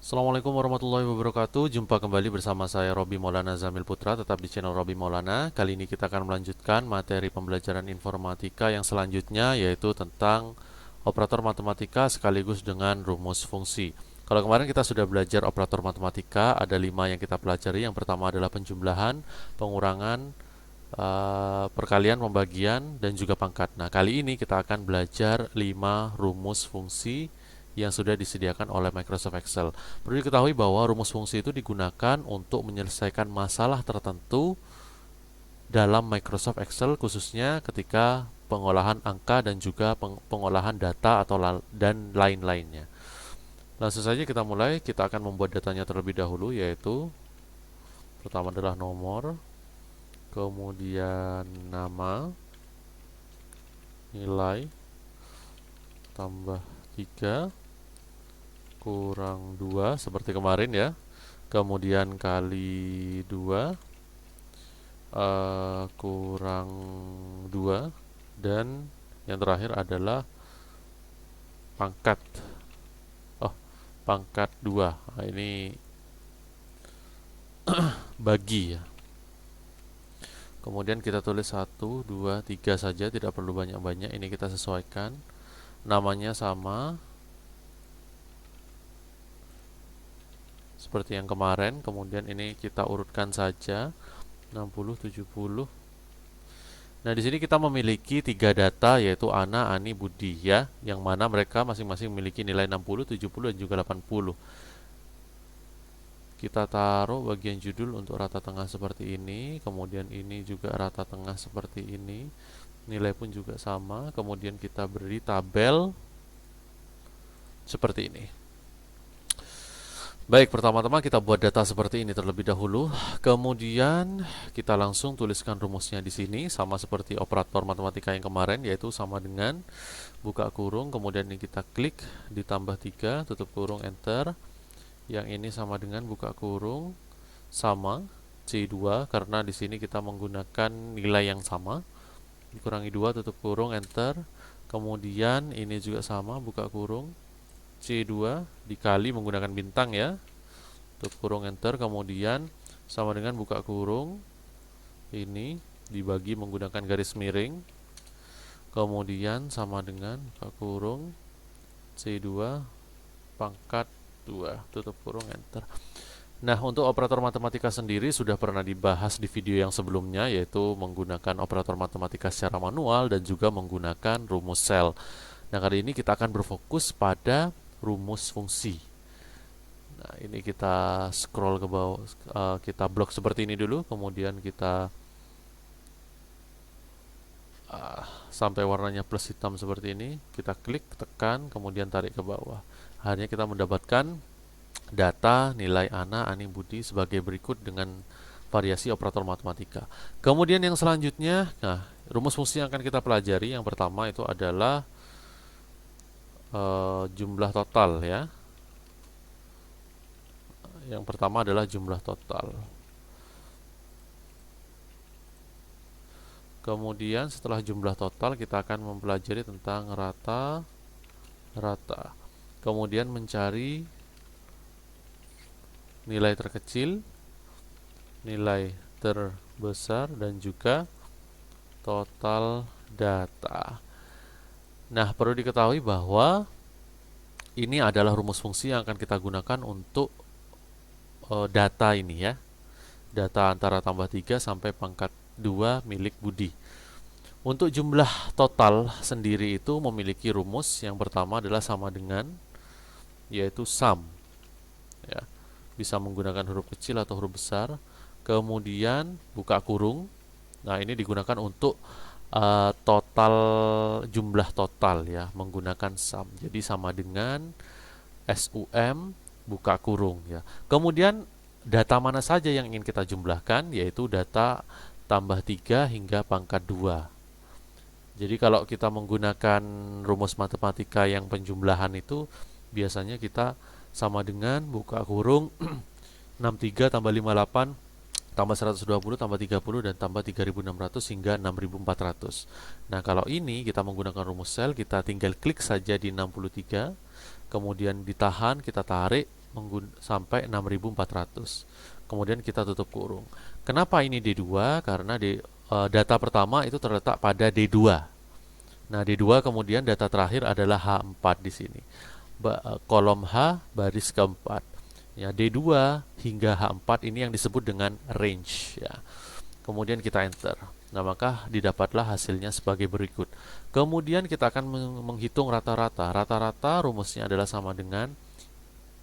Assalamualaikum warahmatullahi wabarakatuh. Jumpa kembali bersama saya Robi Maulana Zamil Putra, tetap di channel Robi Maulana. Kali ini kita akan melanjutkan materi pembelajaran informatika yang selanjutnya, yaitu tentang operator matematika sekaligus dengan rumus fungsi. Kalau kemarin kita sudah belajar operator matematika, ada 5 yang kita pelajari. Yang pertama adalah penjumlahan, pengurangan, perkalian, pembagian, dan juga pangkat. Nah, kali ini kita akan belajar 5 rumus fungsi yang sudah disediakan oleh Microsoft Excel. Perlu diketahui bahwa rumus fungsi itu digunakan untuk menyelesaikan masalah tertentu dalam Microsoft Excel, khususnya ketika pengolahan angka dan juga pengolahan data atau dan lain-lainnya. Langsung saja kita mulai. Kita akan membuat datanya terlebih dahulu, yaitu pertama adalah nomor, kemudian nama, nilai, tambah 3 kurang 2 seperti kemarin ya. Kemudian kali 2 kurang 2, dan yang terakhir adalah pangkat. Oh, pangkat 2. Nah, ini bagi ya. Kemudian kita tulis 1, 2, 3 saja, tidak perlu banyak-banyak. Ini kita sesuaikan. Namanya sama seperti yang kemarin. Kemudian ini kita urutkan saja, 60, 70. Nah, di sini kita memiliki 3 data, yaitu Ana, Ani, Budi ya, yang mana mereka masing-masing memiliki nilai 60, 70, dan juga 80. Kita taruh bagian judul untuk rata tengah seperti ini, kemudian ini juga rata tengah seperti ini. Nilai pun juga sama, kemudian kita beri tabel seperti ini. Baik, pertama-tama kita buat data seperti ini terlebih dahulu. Kemudian kita langsung tuliskan rumusnya di sini, sama seperti operator matematika yang kemarin, yaitu sama dengan buka kurung, kemudian ini kita klik, ditambah 3, tutup kurung, enter. Yang ini sama dengan buka kurung, sama C2, karena di sini kita menggunakan nilai yang sama. Dikurangi 2, tutup kurung, enter. Kemudian ini juga sama, buka kurung, C2 dikali menggunakan bintang ya, tutup kurung, enter. Kemudian sama dengan buka kurung, ini dibagi menggunakan garis miring. Kemudian sama dengan buka kurung, C2 pangkat 2, tutup kurung, enter. Nah, untuk operator matematika sendiri sudah pernah dibahas di video yang sebelumnya, yaitu menggunakan operator matematika secara manual dan juga menggunakan rumus sel. Nah, kali ini kita akan berfokus pada rumus fungsi. Nah, ini kita scroll ke bawah, kita blok seperti ini dulu, kemudian kita sampai warnanya plus hitam seperti ini, kita klik, tekan, kemudian tarik ke bawah. Akhirnya kita mendapatkan data nilai Ana, Ani, Budi sebagai berikut dengan variasi operator matematika. Kemudian yang selanjutnya, nah, rumus fungsi yang akan kita pelajari yang pertama itu adalah jumlah total ya. Yang pertama adalah jumlah total. Kemudian setelah jumlah total kita akan mempelajari tentang rata. Kemudian mencari nilai terkecil, nilai terbesar, dan juga total data. Nah, perlu diketahui bahwa ini adalah rumus fungsi yang akan kita gunakan untuk data ini ya. Data antara tambah 3 sampai pangkat 2 milik Budi. Untuk jumlah total sendiri itu memiliki rumus. Yang pertama adalah sama dengan, yaitu sum ya. Bisa menggunakan huruf kecil atau huruf besar. Kemudian buka kurung. Nah, ini digunakan untuk total, jumlah total ya, menggunakan sum. Jadi sama dengan SUM buka kurung ya. Kemudian data mana saja yang ingin kita jumlahkan, yaitu data tambah 3 hingga pangkat 2. Jadi kalau kita menggunakan rumus matematika yang penjumlahan itu biasanya kita sama dengan buka kurung 63 tambah 58 tambah 120 tambah 30 dan tambah 3600 hingga 6400. Nah, kalau ini kita menggunakan rumus sel, kita tinggal klik saja di 63, kemudian ditahan, kita tarik, sampai 6400. Kemudian kita tutup kurung. Kenapa ini D2? Karena data pertama itu terletak pada D2. Nah, D2 kemudian data terakhir adalah H4 di sini. Kolom H baris keempat. Ya, D2 hingga H4 ini yang disebut dengan range ya. Kemudian kita enter. Nah, maka didapatlah hasilnya sebagai berikut. Kemudian kita akan menghitung rata-rata. Rata-rata rumusnya adalah sama dengan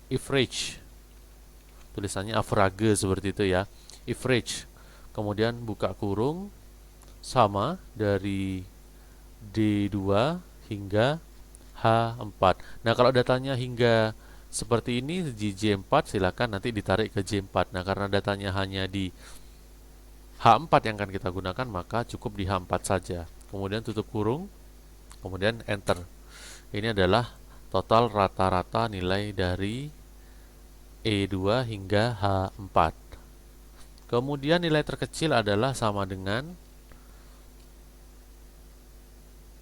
average. Tulisannya average seperti itu ya. Average. Kemudian buka kurung sama dari D2 hingga H4. Nah, kalau datanya hingga seperti ini di J4 silakan nanti ditarik ke J4. Nah, karena datanya hanya di H4 yang akan kita gunakan, maka cukup di H4 saja. Kemudian tutup kurung, kemudian enter. Ini adalah total rata-rata nilai dari E2 hingga H4. Kemudian nilai terkecil adalah sama dengan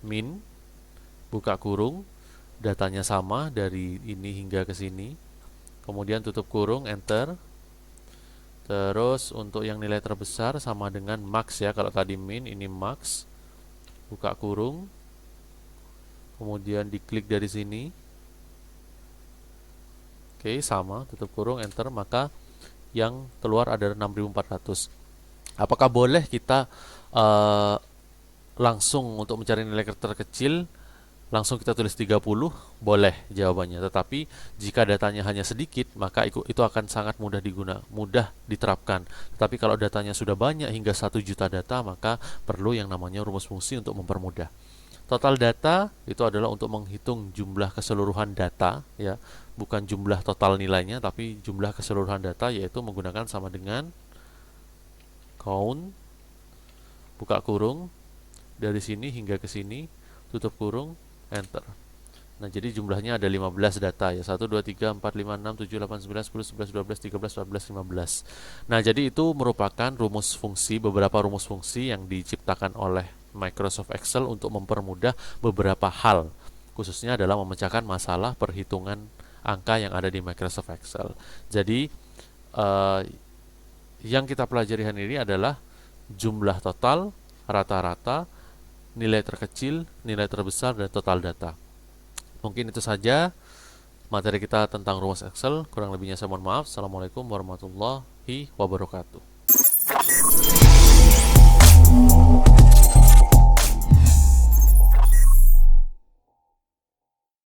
min, buka kurung, datanya sama dari ini hingga ke sini. Kemudian tutup kurung, enter. Terus untuk yang nilai terbesar sama dengan max ya. Kalau tadi min, ini max. Buka kurung. Kemudian diklik dari sini. Oke, sama, tutup kurung, enter. Maka yang keluar ada 6400. Apakah boleh kita langsung untuk mencari nilai terkecil langsung kita tulis 30? Boleh jawabannya. Tetapi jika datanya hanya sedikit, maka itu akan sangat mudah diterapkan. Tetapi kalau datanya sudah banyak hingga 1 juta data, maka perlu yang namanya rumus fungsi untuk mempermudah. Total data itu adalah untuk menghitung jumlah keseluruhan data ya, bukan jumlah total nilainya, tapi jumlah keseluruhan data, yaitu menggunakan sama dengan count, buka kurung, dari sini hingga ke sini, tutup kurung, enter. Nah, jadi jumlahnya ada 15 data ya. 1, 2, 3, 4, 5, 6, 7, 8, 9, 10, 11, 12, 13, 14, 15. Nah, jadi itu merupakan rumus fungsi, beberapa rumus fungsi yang diciptakan oleh Microsoft Excel untuk mempermudah beberapa hal. Khususnya adalah memecahkan masalah perhitungan angka yang ada di Microsoft Excel. Jadi, yang kita pelajari hari ini adalah jumlah total, rata-rata, nilai terkecil, nilai terbesar, dan total data. Mungkin itu saja materi kita tentang rumus Excel. Kurang lebihnya saya mohon maaf. Assalamualaikum warahmatullahi wabarakatuh.